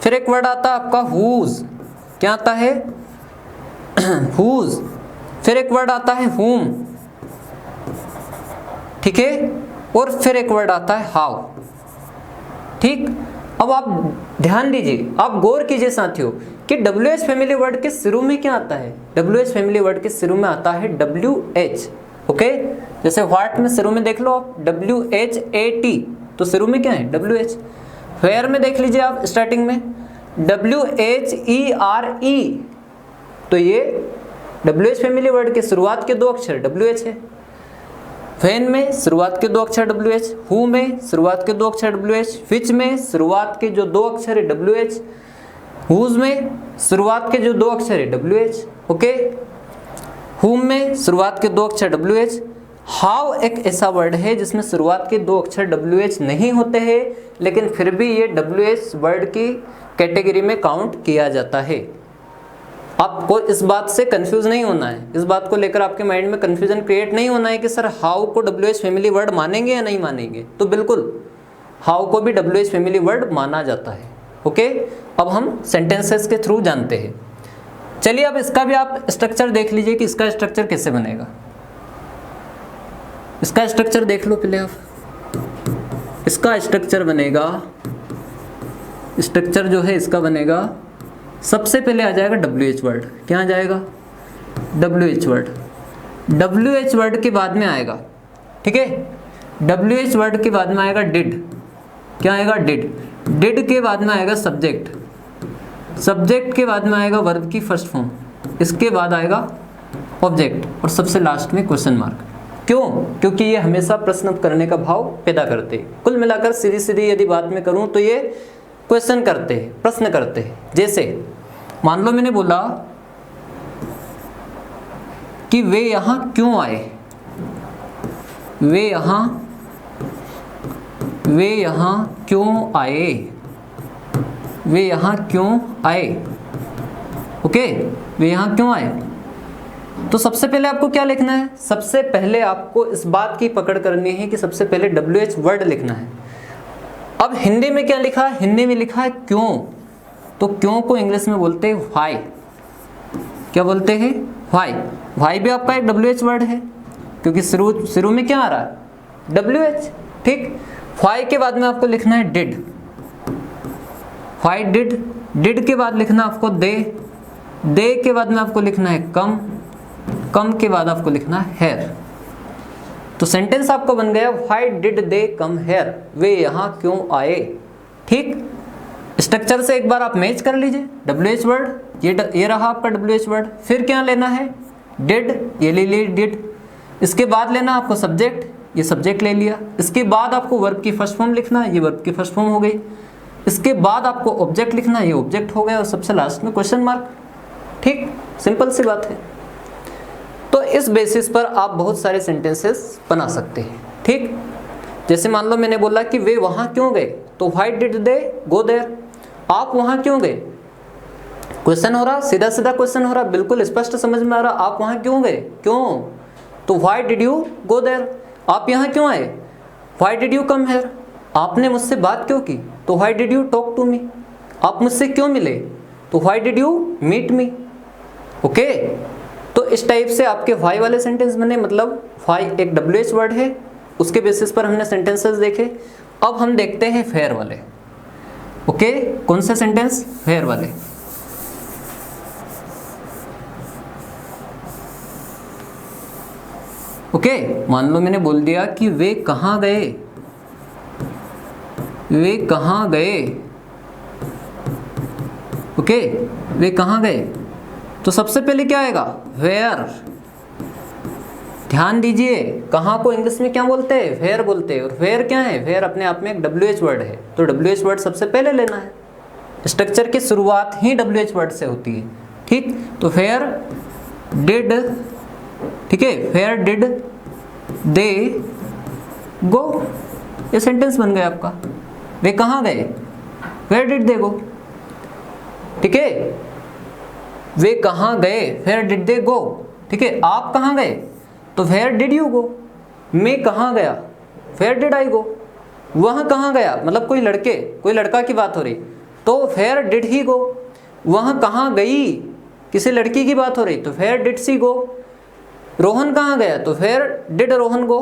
फिर एक वर्ड आता है आपका हुज, क्या आता है? हुज। फिर एक वर्ड आता है whom, ठीक है, और फिर एक वर्ड आता है हाउ, ठीक। अब आप ध्यान दीजिए, आप गौर कीजिए साथियों कि WH फैमिली वर्ड के शुरू में क्या आता है? WH फैमिली वर्ड के शुरू में आता है WH। ओके, जैसे व्हाट में शुरू में देख लो आप WHAT, तो शुरू में क्या है? WH। वेयर में देख लीजिए आप स्टार्टिंग में WHERE, तो ये WH फैमिली वर्ड के शुरुआत के 2 अक्षर WH है। व्हेन में शुरुआत के 2 अक्षर WH, हु में शुरुआत के 2 अक्षर WH, विच में शुरुआत के जो 2 अक्षर है WH, हुज में शुरुआत के जो 2 अक्षर है WH, ओके। हुम में शुरुआत के 2 अक्षर WH। हाउ एक ऐसा वर्ड है जिसमें शुरुआत के 2 अक्षर WH नहीं होते हैं, लेकिन फिर भी ये WH वर्ड की कैटेगरी में काउंट किया जाता है। आपको इस बात से कंफ्यूज नहीं होना है, इस बात को लेकर आपके माइंड में कंफ्यूजन क्रिएट नहीं होना है कि सर हाउ को WH फैमिली वर्ड मानेंगे या नहीं मानेंगे। तो बिल्कुल हाउ को भी WH फैमिली वर्ड माना जाता है। ओके, अब हम सेंटेंसेस के थ्रू जानते हैं। चलिए अब इसका भी आप स्ट्रक्चर देख लीजिए कि इसका स्ट्रक्चर कैसे बनेगा। इसका स्ट्रक्चर देख लो पहले आप। इसका स्ट्रक्चर बनेगा, स्ट्रक्चर जो है इसका बनेगा, सबसे पहले आ जाएगा WH वर्ड। क्या आ जाएगा? WH word. WH वर्ड के बाद में आएगा, ठीक है, WH वर्ड के बाद में आएगा डिड। क्या आएगा? डिड। डिड के बाद में आएगा सब्जेक्ट, सब्जेक्ट के बाद में आएगा वर्ब की फर्स्ट फॉर्म, इसके बाद आएगा ऑब्जेक्ट और सबसे लास्ट में क्वेश्चन मार्क। क्यों? क्योंकि ये हमेशा प्रश्न करने का भाव पैदा करते हैं। कुल मिलाकर सीधी सीधी यदि बात में करूं तो ये क्वेश्चन करते हैं, प्रश्न करते हैं। जैसे मान लो मैंने बोला कि वे यहां क्यों आए, वे यहां क्यों आए, वे यहां क्यों आए, ओके, वे यहां क्यों आए। तो सबसे पहले आपको क्या लिखना है? सबसे पहले आपको इस बात की पकड़ करनी है कि सबसे पहले WH वर्ड लिखना है। अब हिंदी में क्या लिखा है? हिंदी में लिखा है क्यों, तो क्यों को इंग्लिश में बोलते हैं व्हाई। क्या बोलते हैं? व्हाई। व्हाई भी आपका एक WH वर्ड है क्योंकि शुरू में क्या आ रहा है? WH, ठीक। व्हाई के बाद में आपको लिखना है डिड, व्हाई डिड। डिड के बाद लिखना आपको दे, दे के बाद में आपको लिखना है कम, कम के बाद आपको लिखना है हेयर। तो सेंटेंस आपको बन गया why did they come here, वे यहां क्यों आए, ठीक। स्ट्रक्चर से एक बार आप मैच कर लीजिए। WH वर्ड ये रहा आपका WH वर्ड। फिर क्या लेना है? डिड, ये ले ली डिड। इसके बाद लेना आपको सब्जेक्ट, ये सब्जेक्ट ले लिया। इसके बाद आपको वर्ब की फर्स्ट फॉर्म लिखना है, ये वर्ब की फर्स्ट फॉर्म हो गई। इसके बाद आपको ऑब्जेक्ट लिखना है, ये ऑब्जेक्ट हो गया, और सबसे लास्ट में क्वेश्चन मार्क, ठीक। सिंपल सी बात है। तो इस बेसिस पर आप बहुत सारे सेंटेंसेस बना सकते हैं, ठीक। जैसे मान लो मैंने बोला कि वे वहां क्यों गए, तो why did they go there. आप वहां क्यों गए? क्वेश्चन हो रहा, सीधा सीधा क्वेश्चन हो रहा, बिल्कुल स्पष्ट समझ में आ रहा। आप वहां क्यों गए? क्यों, तो why did you go there. आप यहां क्यों आए? Why did you come here. आपने मुझसे बात क्यों की? तो why did you talk to me. आप मुझसे क्यों मिले? तो why did you meet me. Okay, तो इस टाइप से आपके व्हाई वाले सेंटेंस बने। मतलब व्हाई एक WH वर्ड है, उसके बेसिस पर हमने सेंटेंसेस देखे। अब हम देखते हैं फेयर वाले। ओके, कौन से सेंटेंस? फेयर वाले। ओके, मान लो मैंने बोल दिया कि वे कहाँ गए, वे कहाँ गए, ओके, वे कहाँ गए, तो सबसे पहले क्या आएगा, वेयर। ध्यान दीजिए, कहाँ को इंग्लिश में क्या बोलते हैं, वेयर बोलते हैं, और वेयर क्या है, वेयर अपने आप में एक WH वर्ड है, तो WH वर्ड सबसे पहले लेना है। स्ट्रक्चर की शुरुआत ही WH वर्ड से होती है, ठीक। तो वेयर डिड, ठीक है, वेयर डिड दे गो, ये सेंटेंस बन गया आपका। वे कहाँ गए, वेयर डिड दे गो, ठीक है। वे कहाँ गए, वेयर डिड दे गो, ठीक है। आप कहाँ गए, तो वेयर डिड यू गो। मैं कहाँ गया, वेयर डिड आई गो। वह कहाँ गया, मतलब कोई लड़का की बात हो रही, तो वेयर डिड ही गो। वह कहाँ गई, किसी लड़की की बात हो रही, तो वेयर डिड सी गो। रोहन कहाँ गया, तो वेयर डिड रोहन गो,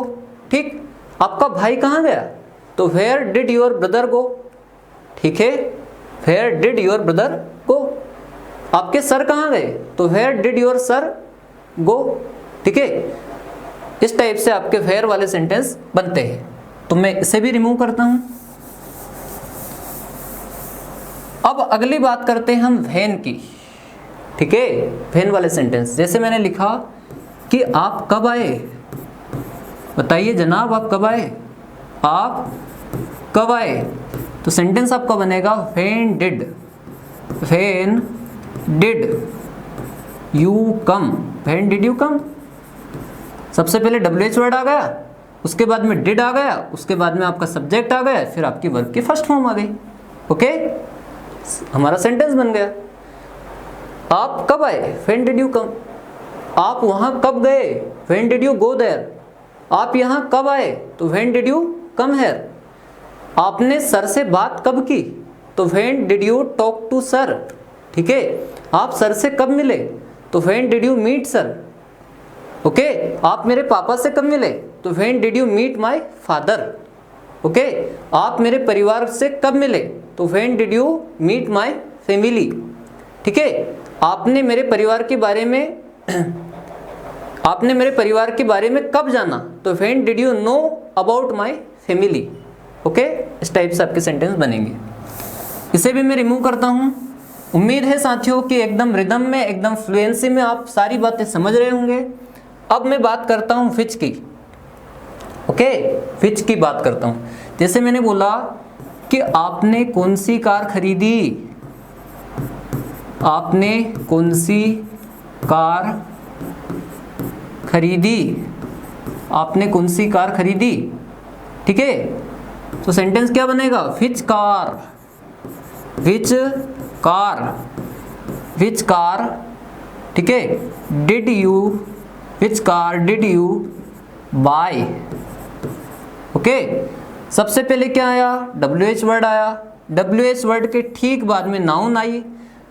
ठीक। आपका भाई कहाँ गया, तो वेयर डिड योर ब्रदर गो, ठीक है, वेयर डिड योर ब्रदर गो। आपके सर कहाँ गए, तो वेयर डिड योर सर गो, ठीक है। इस टाइप से आपके वेयर वाले सेंटेंस बनते हैं। तो मैं इसे भी रिमूव करता हूं। अब अगली बात करते हैं हम व्हेन की, ठीक है। व्हेन वाले सेंटेंस, जैसे मैंने लिखा कि आप कब आए, बताइए जनाब आप कब आए, आप कब आए, तो सेंटेंस आपका बनेगा when did you come, when did you कम। सबसे पहले WH वर्ड आ गया, उसके बाद में डिड आ गया, उसके बाद में आपका सब्जेक्ट आ गया, फिर आपकी वर्ब की फर्स्ट फॉर्म आ गई, ओके। हमारा सेंटेंस बन गया। आप कब आए, व्हेन डिड यू कम। आप वहां कब गए, when did you go there. आप यहाँ कब आए, तो when did you come here. आपने सर से बात कब की, तो when did you talk to sir, ठीक है। आप सर से कब मिले, तो when did you meet sir, okay. आप मेरे पापा से कब मिले, तो when did you meet my father, okay. आप मेरे परिवार से कब मिले, तो when did you meet my family, ठीक है। आपने मेरे परिवार के बारे में कब जाना, तो when did you know about my family, okay. इस टाइप से आपके सेंटेंस बनेंगे। इसे भी मैं रिमूव करता हूं। उम्मीद है साथियों कि एकदम रिदम में, एकदम फ्लुएंसी में आप सारी बातें समझ रहे होंगे। अब मैं बात करता हूं व्हिच की, ओके, व्हिच की बात करता हूं। जैसे मैंने बोला कि आपने कौन सी कार खरीदी, आपने कौन सी कार खरीदी, आपने कौन सी कार खरीदी, ठीक है। तो सेंटेंस क्या बनेगा, which car, which car, which car, ठीक है, did you, which car did you buy, okay. सबसे पहले क्या आया, WH वर्ड आया, WH वर्ड के ठीक बाद में नाउन आई।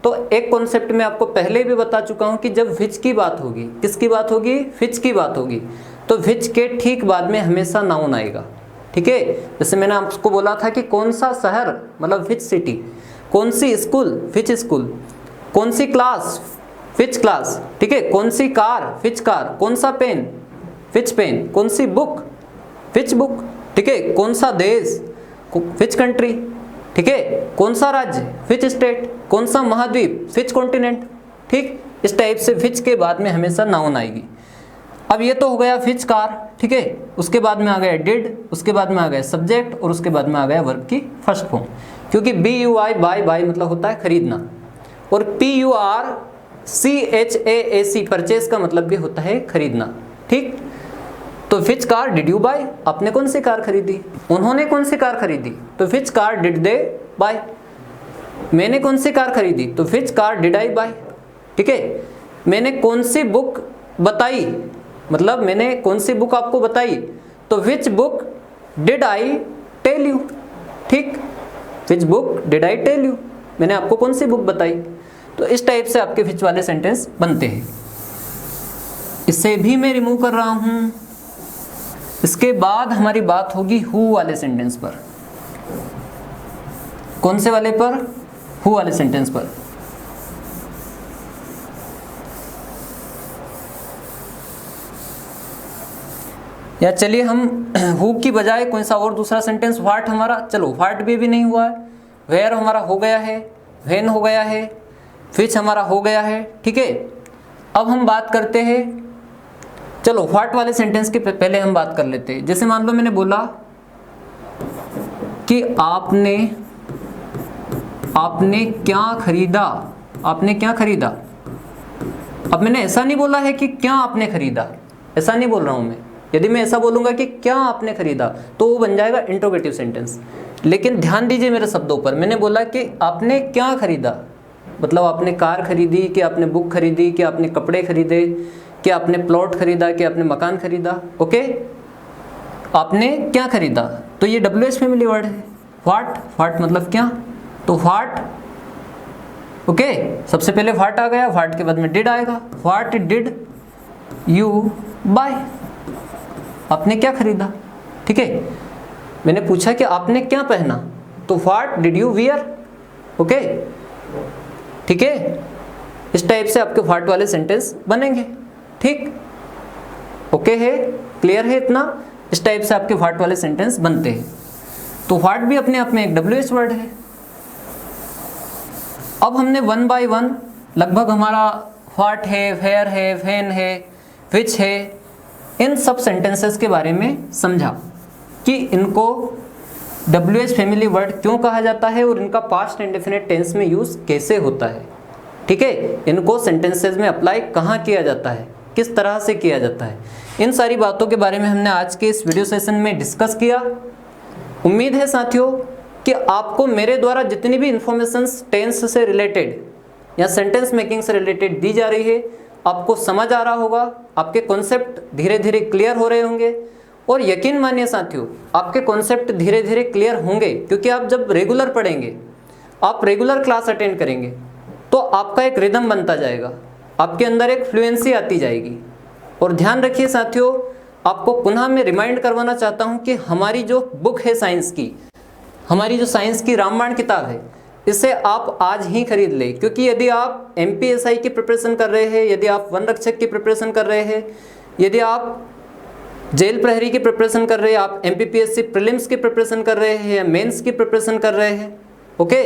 तो एक कॉन्सेप्ट मैं आपको पहले भी बता चुका हूं कि जब व्हिच की बात होगी, किसकी बात होगी, व्हिच की बात होगी, तो व्हिच के ठीक बाद में हमेशा नाउन आएगा, ठीक है। जैसे मैंने आपको बोला था कि कौन सा शहर, मतलब व्हिच सिटी, कौन सी स्कूल, व्हिच स्कूल, कौन सी क्लास, व्हिच क्लास, ठीक है। कौन सी कार, व्हिच कार, कौन सा पेन, व्हिच पेन, कौन सी बुक, व्हिच बुक, ठीक है। कौन सा देश, व्हिच कंट्री, ठीक है। कौन सा राज्य, व्हिच स्टेट, कौन सा महाद्वीप, व्हिच कॉन्टिनेंट, ठीक। इस टाइप से व्हिच के बाद में हमेशा नाउन आएगी। अब ये तो हो गया व्हिच कार, ठीक है। उसके बाद में आ गया डिड, उसके बाद में आ गया सब्जेक्ट, और उसके बाद में आ गया वर्ब की फर्स्ट फॉर्म। क्योंकि BUY बाय मतलब होता है खरीदना, और PURCHAAC परचेस का मतलब भी होता है खरीदना, ठीक। तो which car did you buy, आपने कौन सी कार खरीदी, उन्होंने कौन सी कार खरीदी, तो which car did they buy. मैंने कौन सी कार खरीदी, तो which car did I buy, ठीक है। मैंने कौन सी बुक बताई, मतलब मैंने कौन सी बुक आपको बताई, तो which book did I tell you, ठीक। Which book did I tell you, मैंने आपको कौन सी बुक बताई। तो इस टाइप से आपके व्हिच वाले सेंटेंस बनते हैं। इसे भी मैं रिमूव कर रहा हूं। इसके बाद हमारी बात होगी हु वाले सेंटेंस पर। कौन से वाले पर, हु वाले सेंटेंस पर। या चलिए हम हु की बजाय कौन सा और दूसरा सेंटेंस, व्हाट हमारा, चलो व्हाट भी नहीं हुआ है, वेयर हमारा हो गया है, व्हेन हो गया है, व्हिच हमारा हो गया है, ठीक है। अब हम बात करते हैं, चलो व्हाट वाले सेंटेंस के पहले हम बात कर लेते हैं। जैसे मान लो मैंने बोला कि आपने क्या खरीदा, आपने क्या खरीदा। अब मैंने ऐसा नहीं बोला है कि क्या आपने खरीदा, ऐसा नहीं बोल रहा हूं मैं। यदि मैं ऐसा बोलूंगा कि क्या आपने खरीदा तो वो बन जाएगा इंट्रोगेटिव सेंटेंस। लेकिन ध्यान दीजिए मेरे शब्दों पर, मैंने बोला कि आपने क्या खरीदा, मतलब आपने कार खरीदी, कि आपने बुक खरीदी, कि आपने कपड़े खरीदे, कि आपने प्लॉट खरीदा, कि आपने मकान खरीदा। ओके, आपने क्या खरीदा, तो ये WH फैमिली वर्ड है। व्हाट मतलब क्या, तो व्हाट, ओके, सबसे पहले व्हाट आ गया, व्हाट के बाद में डिड आएगा। व्हाट डिड यू बाय, आपने क्या खरीदा, ठीक है। मैंने पूछा कि आपने क्या पहना, तो what did you wear, okay, ठीक है। इस टाइप से आपके व्हाट वाले सेंटेंस बनेंगे, ठीक, ओके है, क्लियर है इतना। इस टाइप से आपके व्हाट वाले सेंटेंस बनते हैं। तो व्हाट भी अपने आप में एक WH वर्ड है। अब हमने वन बाय वन लगभग हमारा व्हाट है, वेयर है, व्हेन है, व्हिच है, इन सब सेंटेंसेस के बारे में समझा कि इनको WH फैमिली वर्ड क्यों कहा जाता है और इनका पास्ट इंडेफिनिट टेंस में यूज कैसे होता है, ठीक है। इनको सेंटेंसेस में अप्लाई कहाँ किया जाता है, किस तरह से किया जाता है, इन सारी बातों के बारे में हमने आज के इस वीडियो सेशन में डिस्कस किया। उम्मीद है साथियों कि आपको मेरे द्वारा जितनी भी इंफॉर्मेशन टेंस से रिलेटेड या सेंटेंस मेकिंग से रिलेटेड दी जा रही है आपको समझ आ रहा होगा, आपके कॉन्सेप्ट धीरे धीरे क्लियर हो रहे होंगे। और यकीन मानिए साथियों, आपके कॉन्सेप्ट धीरे धीरे क्लियर होंगे, क्योंकि आप जब रेगुलर पढ़ेंगे, आप रेगुलर क्लास अटेंड करेंगे, तो आपका एक रिदम बनता जाएगा, आपके अंदर एक फ्लुएंसी आती जाएगी। और ध्यान रखिए साथियों, आपको पुनः मैं रिमाइंड करवाना चाहता हूँ कि हमारी जो बुक है साइंस की, हमारी जो साइंस की रामबाण किताब है, इसे आप आज ही खरीद लें। क्योंकि यदि आप MPSI की प्रिपरेशन कर रहे हैं, यदि आप वन रक्षक की प्रिपरेशन कर रहे हैं, यदि आप जेल प्रहरी की प्रिपरेशन कर रहे हैं, आप MPPSC प्रीलिम्स की प्रिपरेशन कर रहे हैं या मेंस की प्रिपरेशन कर रहे हैं, ओके,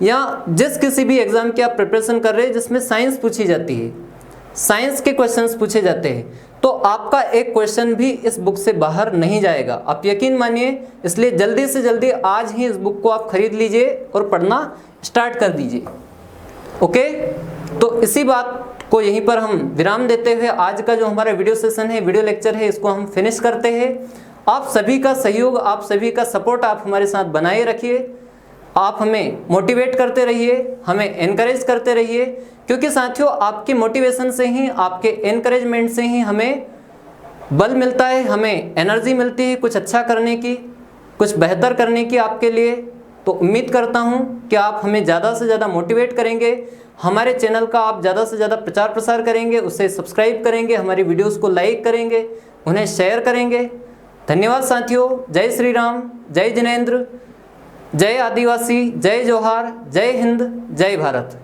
या जिस किसी भी एग्जाम की आप प्रिपरेशन कर रहे हैं जिसमें साइंस पूछी जाती है, साइंस के क्वेश्चंस पूछे जाते हैं, तो आपका एक क्वेश्चन भी इस बुक से बाहर नहीं जाएगा, आप यकीन मानिए। इसलिए जल्दी से जल्दी आज ही इस बुक को आप खरीद लीजिए और पढ़ना स्टार्ट कर दीजिए, ओके। तो इसी बात को यहीं पर हम विराम देते हुए आज का जो हमारा वीडियो सेशन है, वीडियो लेक्चर है, इसको हम फिनिश करते हैं। आप सभी का सहयोग, आप सभी का सपोर्ट आप हमारे साथ बनाए रखिए, आप हमें मोटिवेट करते रहिए, हमें एनकरेज करते रहिए, क्योंकि साथियों आपके मोटिवेशन से ही, आपके एनकरेजमेंट से ही हमें बल मिलता है, हमें एनर्जी मिलती है कुछ अच्छा करने की, कुछ बेहतर करने की आपके लिए। तो उम्मीद करता हूं कि आप हमें ज़्यादा से ज़्यादा मोटिवेट करेंगे, हमारे चैनल का आप ज़्यादा से ज़्यादा प्रचार प्रसार करेंगे, उसे सब्सक्राइब करेंगे, हमारी वीडियोस को लाइक करेंगे, उन्हें शेयर करेंगे। धन्यवाद साथियों। जय श्री राम, जय जिनेंद्र, जय आदिवासी, जय जोहार, जय हिंद, जय भारत।